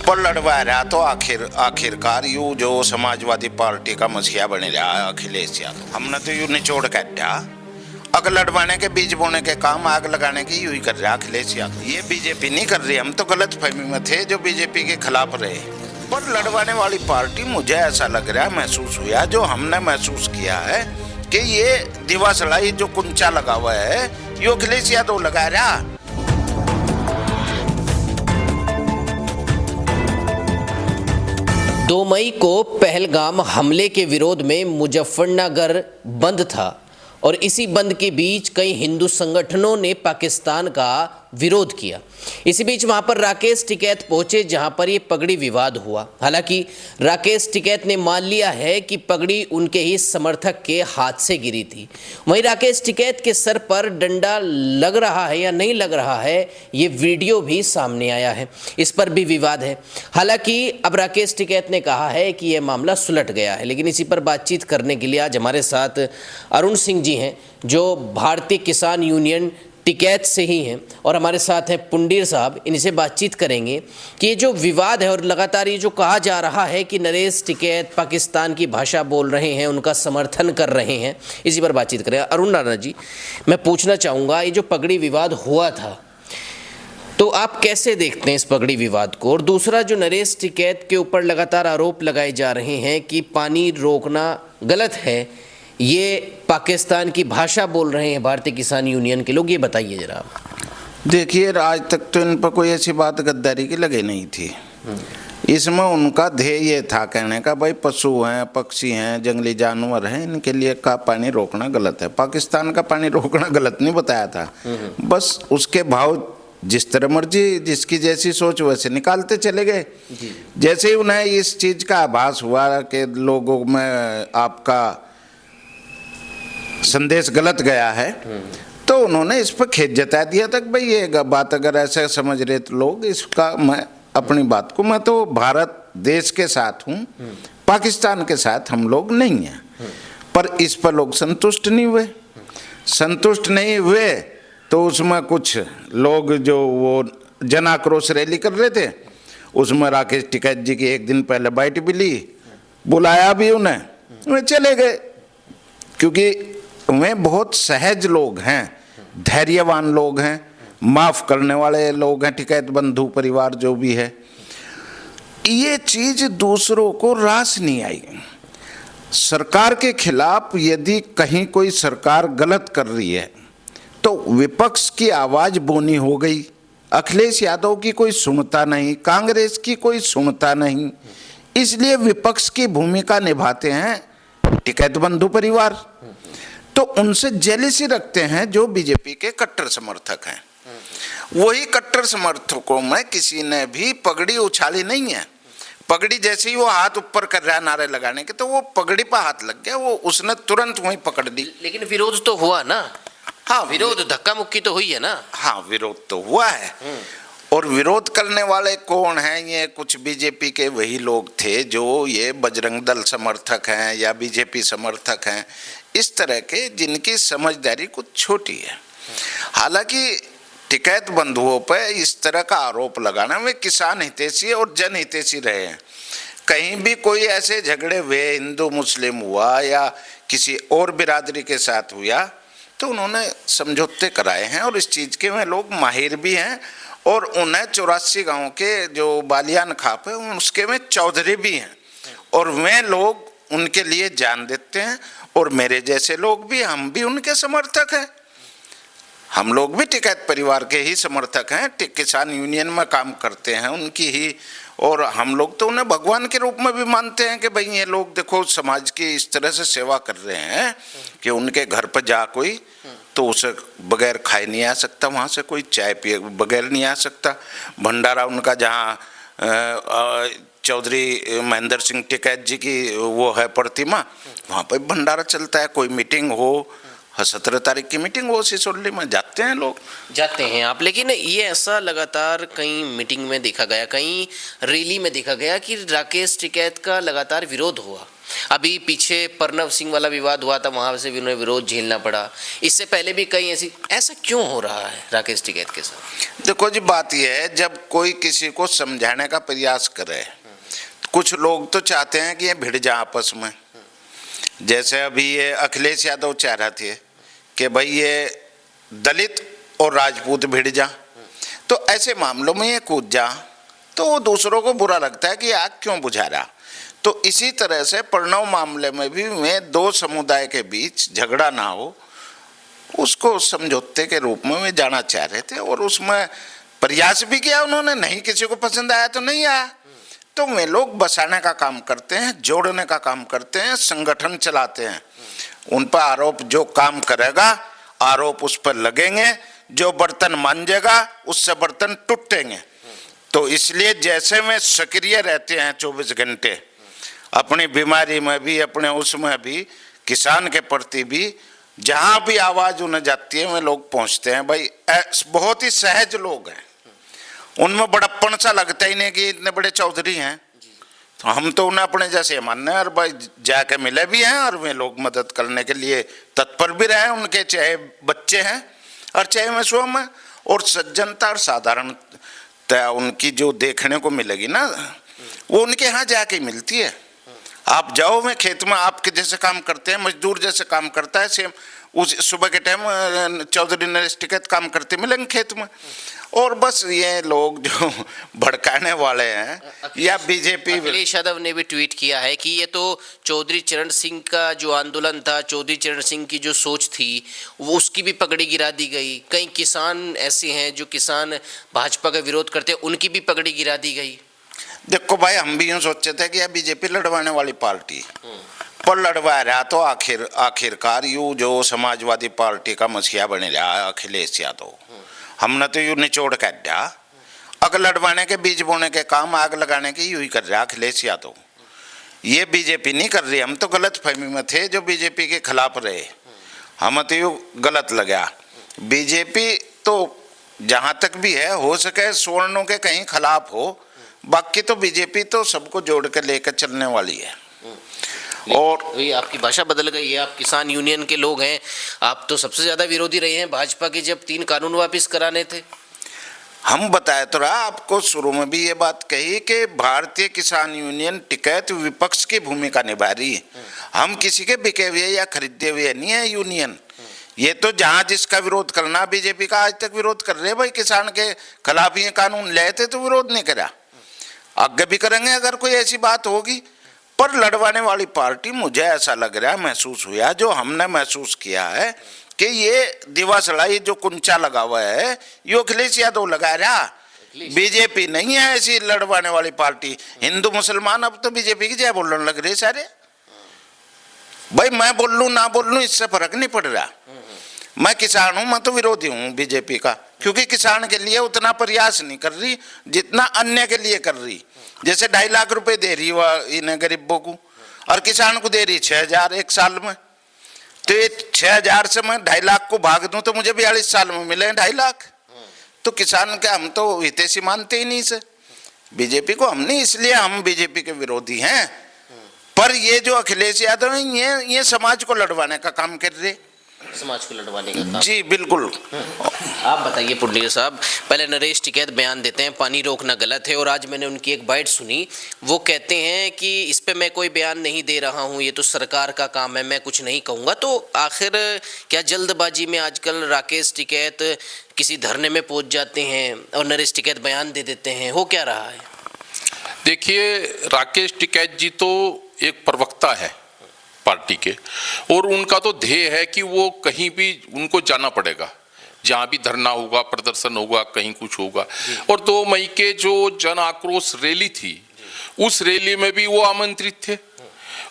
पर लड़वा रहा तो आखिरकार यू जो समाजवादी पार्टी का मसीहा बने रहा अखिलेश यादव, हमने तो यू निचोड़ काटा। अगर लड़वाने के बीज बोने के काम आग लगाने की यू ही कर रहा अखिलेश यादव। ये बीजेपी नहीं कर रही, हम तो गलत फहमी में थे जो बीजेपी के खिलाफ रहे। पर लड़वाने वाली पार्टी, मुझे ऐसा लग रहा है, महसूस हुआ, जो हमने महसूस किया है कि ये दिवा सड़ाई जो कुंचा लगा हुआ है ये अखिलेश यादव लगा रहा। 2 मई को पहलगाम हमले के विरोध में मुजफ्फरनगर बंद था और इसी बंद के बीच कई हिंदू संगठनों ने पाकिस्तान का विरोध किया। इसी बीच वहां पर राकेश टिकैत पहुंचे जहां पर ये पगड़ी विवाद हुआ। हालांकि राकेश टिकैत ने मान लिया है कि पगड़ी उनके ही समर्थक के हाथ से गिरी थी। वहीं राकेश टिकैत के सर पर डंडा लग रहा है या नहीं लग रहा है, ये वीडियो भी सामने आया है, इस पर भी विवाद है। हालांकि अब राकेश टिकैत ने कहा है कि यह मामला सुलट गया है, लेकिन इसी पर बातचीत करने के लिए आज हमारे साथ अरुण सिंह जी हैं जो भारतीय किसान यूनियन टिकैत से ही हैं, और हमारे साथ हैं पुंडीर साहब। इनसे बातचीत करेंगे कि ये जो विवाद है और लगातार ये जो कहा जा रहा है कि नरेश टिकैत पाकिस्तान की भाषा बोल रहे हैं, उनका समर्थन कर रहे हैं, इसी पर बातचीत करें। अरुण राणा जी, मैं पूछना चाहूँगा, ये जो पगड़ी विवाद हुआ था तो आप कैसे देखते हैं इस पगड़ी विवाद को? और दूसरा, जो नरेश टिकैत के ऊपर लगातार आरोप लगाए जा रहे हैं कि पानी रोकना गलत है, ये पाकिस्तान की भाषा बोल रहे हैं भारतीय किसान यूनियन के लोग, ये बताइए जरा। देखिए, आज तक तो इन पर कोई ऐसी बात गद्दारी की लगे नहीं थी। इसमें उनका ध्येय ये था कहने का, भाई पशु हैं, पक्षी हैं, जंगली जानवर हैं, इनके लिए का पानी रोकना गलत है। पाकिस्तान का पानी रोकना गलत नहीं बताया था, बस उसके भाव जिस तरह मर्जी, जिसकी जैसी सोच वैसे निकालते चले गए। जैसे ही उन्हें इस चीज़ का आभास हुआ कि लोगों में आपका संदेश गलत गया है, तो उन्होंने इस पर खेद जता दिया था कि भाई ये बात अगर ऐसे समझ रहे तो लोग, इसका मैं अपनी बात को, मैं तो भारत देश के साथ हूँ, पाकिस्तान के साथ हम लोग नहीं हैं। पर इस पर लोग संतुष्ट नहीं हुए तो उसमें कुछ लोग जो वो जन आक्रोश रैली कर रहे थे, उसमें राकेश टिकैत जी की एक दिन पहले बाइट भी ली, बुलाया भी उन्हें, वे चले गए, क्योंकि वे बहुत सहज लोग हैं, धैर्यवान लोग हैं, माफ़ करने वाले लोग हैं, टिकैत बंधु परिवार जो भी है। ये चीज़ दूसरों को रास नहीं आई। सरकार के खिलाफ यदि कहीं कोई सरकार गलत कर रही है तो विपक्ष की आवाज़ बोनी हो गई। अखिलेश यादव की कोई सुनता नहीं, कांग्रेस की कोई सुनता नहीं, इसलिए विपक्ष की भूमिका निभाते हैं टिकैत बंधु परिवार। तो उनसे जेलिसी रखते हैं जो बीजेपी के कट्टर समर्थक हैं। वही कट्टर समर्थकों में किसी ने भी पगड़ी उछाली नहीं है। पगड़ी जैसे ही वो हाथ ऊपर कर रहा है नारे लगाने के, तो वो पगड़ी पर हाथ लग गया, वो उसने तुरंत वहीं पकड़ ली। लेकिन विरोध तो हुआ ना? हाँ, विरोध, धक्का मुक्की तो हुई है ना? हाँ, विरोध तो हुआ है। और विरोध करने वाले कौन हैं? ये कुछ बीजेपी के वही लोग थे जो ये बजरंग दल समर्थक हैं या बीजेपी समर्थक हैं, इस तरह के, जिनकी समझदारी कुछ छोटी है। हालांकि टिकैत बंधुओं पर इस तरह का आरोप लगाना, वे किसान हितैषी और जन हितैषी रहे हैं। कहीं भी कोई ऐसे झगड़े हुए, हिंदू मुस्लिम हुआ या किसी और बिरादरी के साथ हुआ, तो उन्होंने समझौते कराए हैं और इस चीज़ के वे लोग माहिर भी हैं। और उन्हें 84 गांव के जो बालियान खाप है उसके में चौधरी भी हैं, और वे लोग उनके लिए जान देते हैं। और मेरे जैसे लोग भी, हम भी उनके समर्थक हैं, हम लोग भी टिकैत परिवार के ही समर्थक हैं, किसान यूनियन में काम करते हैं उनकी ही। और हम लोग तो उन्हें भगवान के रूप में भी मानते हैं कि भाई ये लोग देखो समाज की इस तरह से सेवा कर रहे हैं कि उनके घर पर जा कोई तो उसे बगैर खाए नहीं आ सकता, वहाँ से कोई चाय पिए बगैर नहीं आ सकता। भंडारा उनका जहाँ चौधरी महेंद्र सिंह टिकैत जी की वो है प्रतिमा, वहाँ पर भंडारा चलता है। कोई मीटिंग हो, 17 तारीख की मीटिंग हो सिसोली में, जाते हैं लोग, जाते हैं आप। लेकिन ये ऐसा लगातार कहीं मीटिंग में देखा गया, कहीं रैली में देखा गया कि राकेश टिकैत का लगातार विरोध हुआ। अभी पीछे प्रणव सिंह वाला विवाद हुआ था, वहां से भी उन्हें विरोध झेलना पड़ा। इससे पहले भी कई ऐसा क्यों हो रहा है राकेश टिकैत के साथ? देखो जी, बात यह है, जब कोई किसी को समझाने का प्रयास करे, कुछ लोग तो चाहते हैं कि ये भिड़ जाए आपस में। जैसे अभी ये अखिलेश यादव चाह रहे थे कि भाई ये दलित और राजपूत भिड़ जा, तो ऐसे मामलों में ये कूद जा, तो वो दूसरों को बुरा लगता है कि आग क्यों बुझा रहा। तो इसी तरह से प्रणव मामले में भी मैं दो समुदाय के बीच झगड़ा ना हो, उसको समझौते के रूप में जाना चाह रहे थे, और उसमें प्रयास भी किया उन्होंने। नहीं किसी को पसंद आया तो नहीं आया, तो वे लोग बसाने का काम करते हैं, जोड़ने का काम करते हैं, संगठन चलाते हैं। उन पर आरोप, जो काम करेगा आरोप उस पर लगेंगे, जो बर्तन मांजेगा उससे बर्तन टूटेंगे। तो इसलिए जैसे में सक्रिय रहते हैं 24 घंटे, अपनी बीमारी में भी, अपने उसमें भी, किसान के प्रति भी, जहाँ भी आवाज़ उन्हें जाती है वे लोग पहुँचते हैं। भाई बहुत ही सहज लोग हैं, उनमें बड़प्पन सा लगता ही नहीं कि इतने बड़े चौधरी हैं। तो हम तो उन्हें अपने जैसे मानने हैं, और भाई जाके मिले भी हैं, और वे लोग मदद करने के लिए तत्पर भी रहे, उनके चाहे बच्चे हैं और चाहे मैं स्वयं है। और सज्जनता और साधारणता उनकी जो देखने को मिलेगी ना, वो उनके यहाँ जाके मिलती है। आप जाओ, मैं खेत में आपके जैसे काम करते हैं, मजदूर जैसे काम करता है, सेम उस सुबह के टाइम चौधरी नरेश टिकैत काम करते मिलेंगे खेत में। और बस ये लोग जो भड़काने वाले हैं या बीजेपी। अखिलेश यादव ने भी ट्वीट किया है कि ये तो चौधरी चरण सिंह का जो आंदोलन था, चौधरी चरण सिंह की जो सोच थी, वो उसकी भी पगड़ी गिरा दी गई। कई किसान ऐसे हैं जो किसान भाजपा का विरोध करते हैं, उनकी भी पगड़ी गिरा दी गई। देखो भाई, हम भी यूँ सोचे थे कि यह बीजेपी लड़वाने वाली पार्टी, पर लड़वा रहा तो आखिरकार यू जो समाजवादी पार्टी का मसीहा बने रहा अखिलेश यादव, हमने तो यूँ निचोड़ कर दिया। अगर लड़वाने के बीज बोने के काम, आग लगाने के यूँ ही कर रहा अखिलेश यादव। ये बीजेपी नहीं कर रही। हम तो गलत फहमी में थे जो बीजेपी के खिलाफ रहे, हमें तो यूँ गलत लगा। बीजेपी तो जहाँ तक भी है, हो सके स्वर्णों के कहीं खिलाफ हो, बाकी तो बीजेपी तो सबको जोड़ कर लेकर चलने वाली है। और ये आपकी भाषा बदल गई है, आप किसान यूनियन के लोग हैं, आप तो सबसे ज्यादा विरोधी रहे हैं भाजपा के जब 3 कानून वापस कराने थे। हम बताए तो रहा आपको, शुरू में भी ये बात कही कि भारतीय किसान यूनियन टिकैत विपक्ष की भूमिका निभा रही है। हम किसी के बिके हुए या खरीदे हुए नहीं है यूनियन। ये तो जहाँ जिसका विरोध करना, बीजेपी का आज तक विरोध कर रहे हैं। भाई किसान के खिलाफ ये कानून लाए थे तो विरोध नहीं करा, आगे भी करेंगे अगर कोई ऐसी बात होगी। पर लड़वाने वाली पार्टी, मुझे ऐसा लग रहा है, महसूस हुआ, जो हमने महसूस किया है कि ये दिवासलाई जो कुंचा लगा हुआ है, ये अखिलेश यादव लगा रहा, बीजेपी नहीं है ऐसी लड़वाने वाली पार्टी। हिंदू मुसलमान अब तो बीजेपी की जय बोलने लग रहे सारे। भाई मैं बोल लूँ ना बोल लूँ, इससे फर्क नहीं पड़ रहा। मैं किसान हूँ, मैं तो विरोधी हूँ बीजेपी का, क्योंकि किसान के लिए उतना प्रयास नहीं कर रही जितना अन्य के लिए कर रही। जैसे 2.5 लाख रुपए दे रही वह इन्हें गरीबों को, और किसान को दे रही 6,000 एक साल में। तो ये 6,000 से मैं 2.5 लाख को भाग दूं तो मुझे 42 साल में मिले 2.5 लाख। तो किसान के हम तो हितैषी मानते ही नहीं से बीजेपी को। हम नहीं, इसलिए हम बीजेपी के विरोधी हैं। पर ये जो अखिलेश यादव है, ये समाज को लड़वाने का काम कर रहे, समाज को लड़वाने का काम। जी बिल्कुल। आप बताइए पुंडलिक साहब, पहले नरेश टिकैत बयान देते हैं पानी रोकना गलत है, और आज मैंने उनकी एक बाइट सुनी, वो कहते हैं कि इस पे मैं कोई बयान नहीं दे रहा हूँ, ये तो सरकार का काम है, मैं कुछ नहीं कहूँगा। तो आखिर क्या जल्दबाजी में आजकल राकेश टिकैत किसी धरने में पहुँच जाते हैं और नरेश टिकैत बयान दे देते हैं, हो क्या रहा है? देखिए, राकेश टिकैत जी तो एक प्रवक्ता है पार्टी के, और उनका तो ध्येय है कि वो कहीं भी उनको जाना पड़ेगा, जहाँ भी धरना होगा, प्रदर्शन होगा, कहीं कुछ होगा। और 2 मई के जो जन आक्रोश रैली थी, उस रैली में भी वो आमंत्रित थे,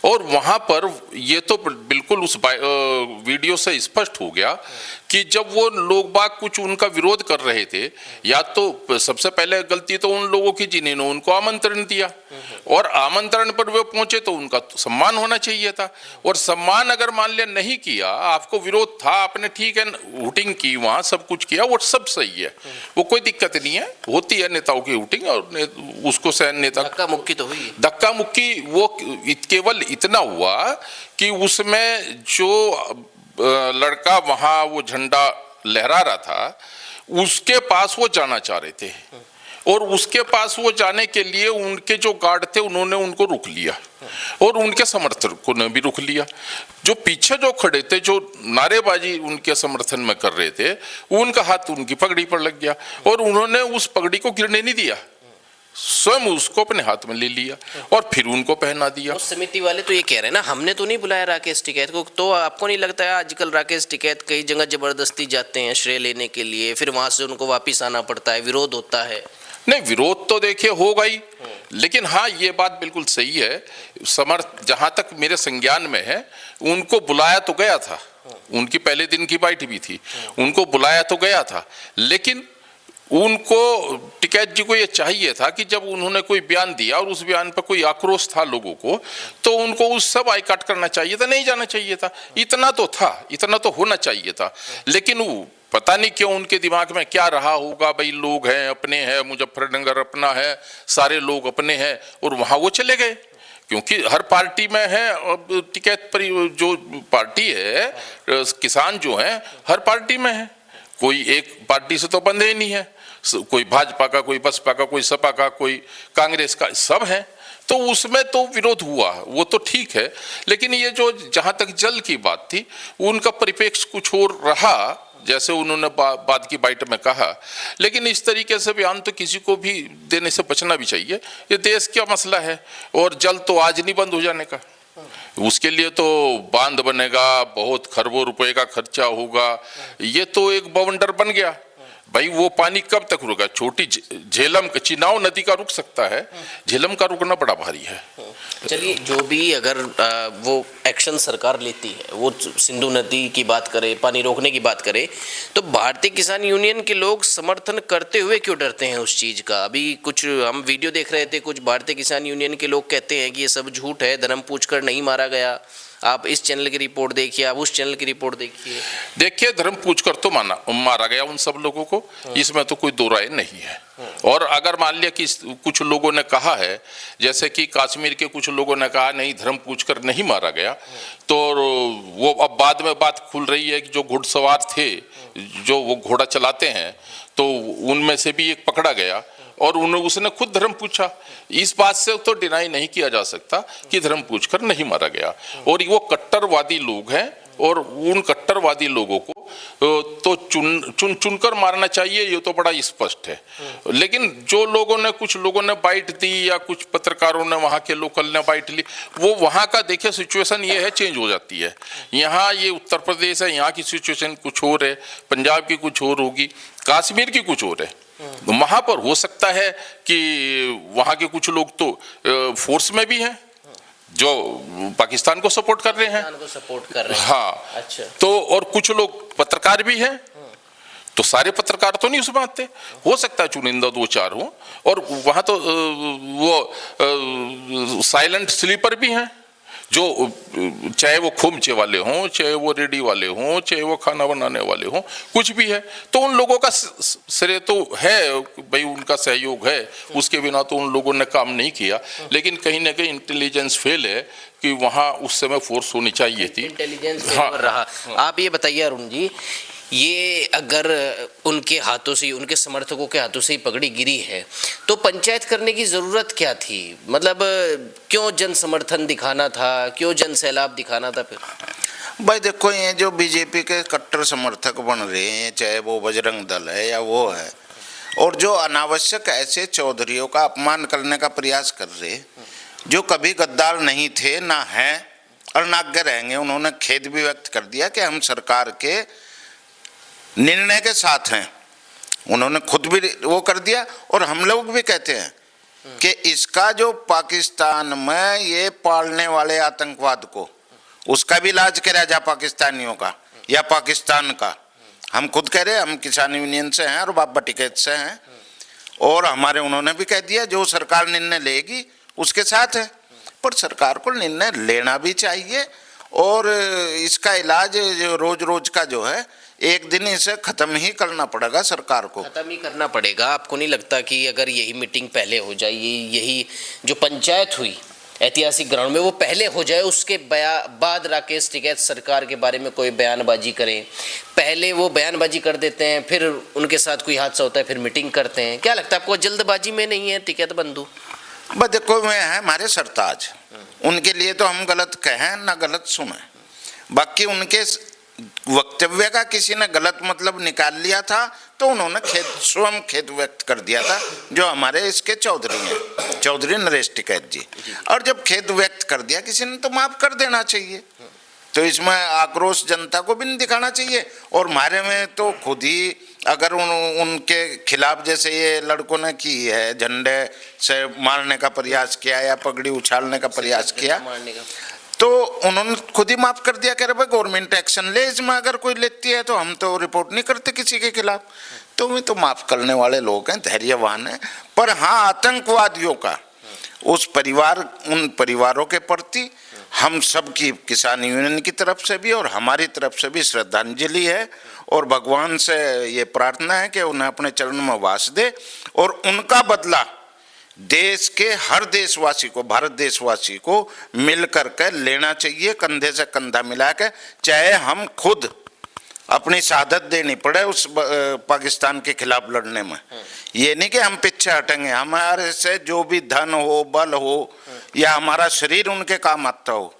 और वहाँ पर ये तो बिल्कुल उस वीडियो से स्पष्ट हो गया कि जब वो लोग बाग कुछ उनका विरोध कर रहे थे, या तो सबसे पहले गलती तो उन लोगों की जिन्होंने उनको आमंत्रण दिया, और आमंत्रण पर वे पहुंचे तो उनका सम्मान होना चाहिए था। और सम्मान अगर मान लिया नहीं किया, आपको विरोध था, आपने ठीक है वोटिंग की, वहां सब कुछ किया, वो सब सही है, वो कोई दिक्कत नहीं है, होती है नेताओं की वोटिंग, और उसको सहन नेता धक्का मुक्की तो हुई। धक्का मुक्की वो केवल इतना हुआ कि उसमें जो लड़का वहां वो झंडा लहरा रहा था, उसके पास वो जाना चाह रहे थे, और उसके पास वो जाने के लिए उनके जो गार्ड थे उन्होंने उनको रोक लिया, और उनके समर्थकों ने भी रोक लिया। जो पीछे जो खड़े थे, जो नारेबाजी उनके समर्थन में कर रहे थे, उनका हाथ उनकी पगड़ी पर लग गया, और उन्होंने उस पगड़ी को गिरने नहीं दिया, स्वयं उसको अपने हाथ में ले लिया और फिर उनको पहना दिया। उस समिति वाले तो ये कह रहे हैं ना, हमने तो नहीं बुलाया राकेश टिकैत को, तो आपको नहीं लगता है आजकल राकेश टिकैत कई जगह जबरदस्ती जाते हैं श्रेय लेने के लिए, फिर वहां से उनको वापिस आना पड़ता है, विरोध होता है? नहीं, विरोध तो देखिए होगा ही, लेकिन हाँ ये बात बिल्कुल सही है, जहां तक मेरे संज्ञान में है, उनको बुलाया तो गया था, उनकी पहले दिन की बाइट भी थी, उनको बुलाया तो गया था, लेकिन उनको टिकैत जी को ये चाहिए था कि जब उन्होंने कोई बयान दिया और उस बयान पर कोई आक्रोश था लोगों को, तो उनको उस सब बाइकाट करना चाहिए था, नहीं जाना चाहिए था। इतना तो था, इतना तो होना चाहिए था, लेकिन वो पता नहीं क्यों उनके दिमाग में क्या रहा होगा, भाई लोग हैं, अपने हैं, मुजफ्फरनगर अपना है, सारे लोग अपने हैं, और वहां वो चले गए, क्योंकि हर पार्टी में है। अब टिकैत पर जो पार्टी है, किसान जो है हर पार्टी में है, कोई एक पार्टी से तो बंधे ही नहीं है, कोई भाजपा का, कोई बसपा का, कोई सपा का, कोई कांग्रेस का, सब है, तो उसमें तो विरोध हुआ, वो तो ठीक है। लेकिन ये जो जहां तक जल की बात थी, उनका परिप्रेक्ष्य कुछ और रहा, जैसे उन्होंने बाद की बाइट में कहा, लेकिन इस तरीके से बयान तो किसी को भी देने से बचना भी चाहिए। ये देश का मसला है, और जल तो आज नहीं बंद हो जाने का, उसके लिए तो बांध बनेगा, बहुत खरबों रुपए का खर्चा होगा, ये तो एक बवंडर बन गया भाई। वो पानी कब तक रुका? छोटी झेलम, चिनाव नदी का रुक सकता है, झेलम का रुकना बड़ा भारी है। चलिए, जो भी अगर वो एक्शन सरकार लेती है, वो सिंधु नदी की बात करे, पानी रोकने की बात करे, तो भारतीय किसान यूनियन के लोग समर्थन करते हुए क्यों डरते हैं उस चीज़ का? अभी कुछ हम वीडियो देख रहे थे, कुछ भारतीय किसान यूनियन के लोग कहते हैं कि ये सब झूठ है, धर्म पूछकर नहीं मारा गया। आप इस चैनल की रिपोर्ट देखिए, आप उस चैनल की रिपोर्ट देखिए। धर्म पूछकर तो मारा गया उन सब लोगों को, इसमें तो कोई दो राय नहीं है। और अगर मान लिया कि कुछ लोगों ने कहा है, जैसे कि कश्मीर के कुछ लोगों ने कहा नहीं धर्म पूछकर नहीं मारा गया, तो वो अब बाद में बात खुल रही है कि जो घुड़सवार थे, जो वो घोड़ा चलाते हैं, तो उनमें से भी एक पकड़ा गया और उसने खुद धर्म पूछा। इस बात से तो डिनाई नहीं किया जा सकता कि धर्म पूछकर नहीं मारा गया। और वो कट्टरवादी लोग हैं, और उन कट्टरवादी लोगों को तो चुन कर मारना चाहिए, ये तो बड़ा स्पष्ट है। लेकिन जो लोगों ने, कुछ लोगों ने बाइट दी, या कुछ पत्रकारों ने, वहाँ के लोकल ने बाइट ली, वो वहाँ का देखिए सिचुएशन ये है, चेंज हो जाती है। यहाँ ये उत्तर प्रदेश है, यहाँ की सिचुएशन कुछ और है, पंजाब की कुछ और होगी, कश्मीर की कुछ और है। वहां पर हो सकता है कि वहां के कुछ लोग तो फोर्स में भी हैं, जो पाकिस्तान को सपोर्ट कर रहे हैं, हाँ, अच्छा। तो और कुछ लोग पत्रकार भी हैं, तो सारे पत्रकार तो नहीं उसमें आते, हो सकता है चुनिंदा दो चार हो, और वहां तो वो साइलेंट स्लीपर भी हैं, जो चाहे वो खोमचे वाले हों, चाहे वो रेडी वाले हों, चाहे वो खाना बनाने वाले हों, कुछ भी है, तो उन लोगों का श्रेय तो है भाई, उनका सहयोग है, उसके बिना तो उन लोगों ने काम नहीं किया। लेकिन कहीं ना कहीं इंटेलिजेंस फेल है कि वहाँ उस समय फोर्स होनी चाहिए थी, इंटेलिजेंस फेल रहा। आप ये बताइए अरुण जी, ये अगर उनके हाथों से, उनके समर्थकों के हाथों से ही पगड़ी गिरी है, तो पंचायत करने की ज़रूरत क्या थी? मतलब क्यों जन समर्थन दिखाना था, क्यों जन सैलाब दिखाना था? फिर भाई देखो, ये जो बीजेपी के कट्टर समर्थक बन रहे हैं, चाहे वो बजरंग दल है या वो है, और जो अनावश्यक ऐसे चौधरियों का अपमान करने का प्रयास कर रहे, जो कभी गद्दार नहीं थे, ना हैं और ना आगे रहेंगे, उन्होंने खेद भी व्यक्त कर दिया कि हम सरकार के निर्णय के साथ हैं। उन्होंने खुद भी वो कर दिया, और हम लोग भी कहते हैं कि इसका जो पाकिस्तान में ये पालने वाले आतंकवाद को, उसका भी इलाज करा जा पाकिस्तानियों का या पाकिस्तान का। हम खुद कह रहे हैं हम किसान यूनियन से हैं और बाबा टिकैत से हैं, और हमारे उन्होंने भी कह दिया जो सरकार निर्णय लेगी उसके साथ है। पर सरकार को निर्णय लेना भी चाहिए और इसका इलाज जो रोज रोज का जो है एक दिन इसे खत्म ही करना पड़ेगा, सरकार को खत्म ही करना पड़ेगा। आपको नहीं लगता कि अगर यही मीटिंग पहले हो जाए, यही जो पंचायत हुई ऐतिहासिक ग्राउंड में वो पहले हो जाए, उसके बाद राकेश टिकैत सरकार के बारे में कोई बयानबाजी करें? पहले वो बयानबाजी कर देते हैं, फिर उनके साथ कोई हादसा होता है, फिर मीटिंग करते हैं। क्या लगता है आपको, जल्दबाजी में नहीं है टिकैत बंधु? बस देखो मैं है हमारे सरताज, उनके लिए तो हम गलत कहें ना गलत सुने, बाकी उनके वक्तव्य का किसी ने गलत मतलब निकाल लिया था तो उन्होंने स्वयं खेद व्यक्त कर दिया था, जो हमारे इसके चौधरी हैं, चौधरी नरेश टिकैत जी। और जब खेद व्यक्त कर दिया किसी ने तो माफ कर देना चाहिए, तो इसमें आक्रोश जनता को भी नहीं दिखाना चाहिए। और हमारे में तो खुद ही अगर उनके खिलाफ जैसे ये लड़कों ने की है, झंडे से मारने का प्रयास किया या पगड़ी उछालने का प्रयास किया, तो उन्होंने खुद ही माफ कर दिया, कह रहे भाई गवर्नमेंट एक्शन ले, इसमें अगर कोई लेती है तो हम तो रिपोर्ट नहीं करते किसी के खिलाफ। तो वे तो माफ करने वाले लोग हैं, धैर्यवान हैं। पर हाँ, आतंकवादियों का उस परिवार, उन परिवारों के प्रति हम सब की किसान यूनियन की तरफ से भी और हमारी तरफ से भी श्रद्धांजलि है, और भगवान से ये प्रार्थना है कि उन्हें अपने चरण में वास दे और उनका बदला देश के हर देशवासी को, भारत देशवासी को मिल करके लेना चाहिए, कंधे से कंधा मिला के, चाहे हम खुद अपनी शहादत देनी पड़े उस पाकिस्तान के खिलाफ लड़ने में। ये नहीं कि हम पीछे हटेंगे, हमारे से जो भी धन हो, बल हो या हमारा शरीर उनके काम आता हो,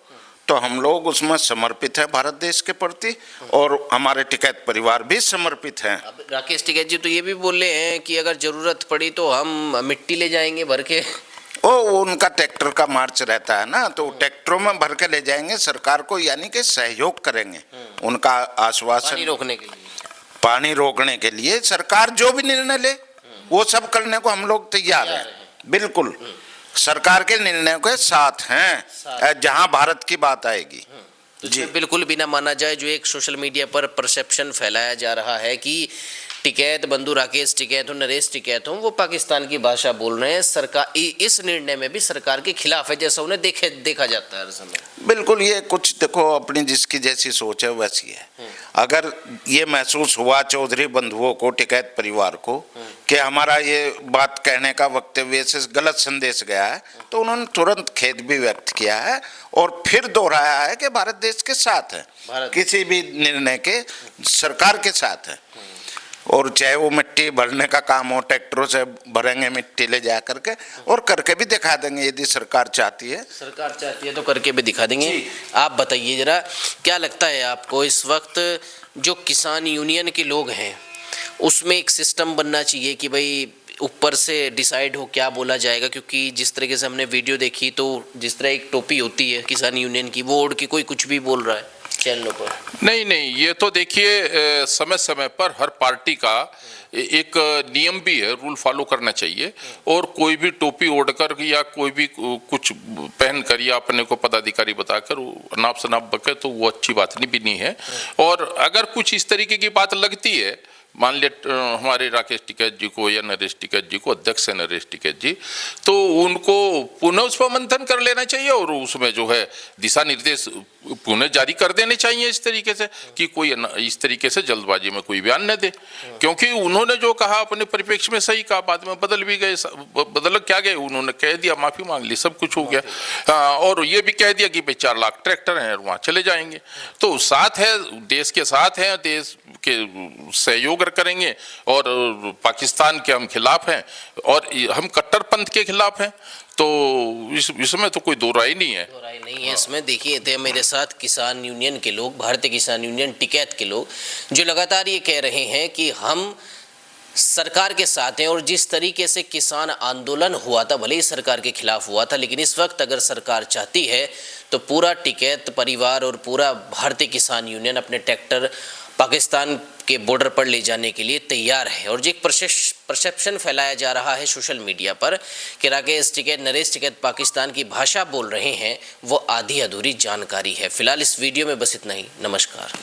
तो हम लोग उसमें समर्पित है भारत देश के प्रति, और हमारे टिकैत परिवार भी समर्पित हैं। अब राकेश टिकैत जी तो ये भी बोले हैं कि अगर जरूरत पड़ी तो हम मिट्टी ले जाएंगे भर के। वो उनका ट्रैक्टर का मार्च रहता है ना, तो ट्रैक्टरों में भर के ले जाएंगे सरकार को, यानी कि सहयोग करेंगे। उनका आश्वासन, पानी रोकने के लिए सरकार जो भी निर्णय ले वो सब करने को हम लोग तैयार हैं, बिल्कुल सरकार के निर्णय के साथ हैं जहां भारत की बात आएगी। जी, बिल्कुल भी ना माना जाए जो एक सोशल मीडिया पर परसेप्शन फैलाया जा रहा है कि टिकैत बंधु राकेश टिकैत हो, नरेश टिकैत हो, वो पाकिस्तान की भाषा बोल रहे हैं, सरकार इस निर्णय में भी सरकार के खिलाफ है, जैसा उन्हें देखा जाता है हर समय। बिल्कुल, ये कुछ देखो अपनी जिसकी जैसी सोच है वैसी है। अगर ये महसूस हुआ चौधरी बंधुओं को, टिकैत परिवार को, कि हमारा ये बात कहने का वक्तव्य से गलत संदेश गया है, तो उन्होंने तुरंत खेद भी व्यक्त किया है और फिर दोहराया है कि भारत देश के साथ है, किसी भी निर्णय के सरकार के साथ है। और चाहे वो मिट्टी भरने का काम हो, ट्रैक्टरों से भरेंगे मिट्टी ले जा करके, और करके भी दिखा देंगे यदि सरकार चाहती है। सरकार चाहती है तो करके भी दिखा देंगे। आप बताइए जरा, क्या लगता है आपको इस वक्त जो किसान यूनियन के लोग हैं उसमें एक सिस्टम बनना चाहिए कि भाई ऊपर से डिसाइड हो क्या बोला जाएगा? क्योंकि जिस तरीके से हमने वीडियो देखी तो जिस तरह एक टोपी होती है किसान यूनियन की, वो ओढ़ के कोई कुछ भी बोल रहा है चैनलों पर। नहीं, ये तो देखिए समय समय पर हर पार्टी का एक नियम भी है, रूल फॉलो करना चाहिए, और कोई भी टोपी ओढ़कर या कोई भी कुछ पहन कर या अपने को पदाधिकारी बताकर अनाप शनाप बके तो वो अच्छी बात नहीं है। और अगर कुछ इस तरीके की बात लगती है, मान लिया हमारे राकेश टिकैत जी को या नरेश टिकैत जी को, अध्यक्ष है नरेश टिकैत जी, तो उनको पुनः उस पर मंथन कर लेना चाहिए और उसमें जो है दिशा निर्देश पुनः जारी कर देने चाहिए इस तरीके से कि कोई इस तरीके से जल्दबाजी में कोई बयान न दे। क्योंकि उन्होंने जो कहा अपने परिप्रेक्ष्य में सही कहा, बाद में बदल भी गए, बदल क्या गए, उन्होंने कह दिया, माफी मांग ली, सब कुछ हो गया। और ये भी कह दिया कि भाई 4 लाख ट्रैक्टर हैं वहाँ चले जाएंगे। तो साथ है, देश के साथ हैं, देश के सहयोग करेंगे, और पाकिस्तान के हम खिलाफ हैं और हम कट्टरपंथ के खिलाफ हैं। तो इसमें तो कोई दो राय नहीं है। दो राय नहीं है इसमें। देखिए थे मेरे साथ किसान यूनियन के लोग, भारतीय किसान यूनियन टिकैत के लोग, जो लगातार ये कह रहे हैं कि हम सरकार के साथ हैं, और जिस तरीके से किसान आंदोलन हुआ था, भले ही सरकार के खिलाफ हुआ था, लेकिन इस वक्त अगर सरकार चाहती है तो पूरा टिकैत परिवार और पूरा भारतीय किसान यूनियन अपने ट्रैक्टर पाकिस्तान के बॉर्डर पर ले जाने के लिए तैयार है। और जो एक परसेप्शन फैलाया जा रहा है सोशल मीडिया पर कि राकेश टिकैत, नरेश टिकैत पाकिस्तान की भाषा बोल रहे हैं, वो आधी अधूरी जानकारी है। फिलहाल इस वीडियो में बस इतना ही। नमस्कार।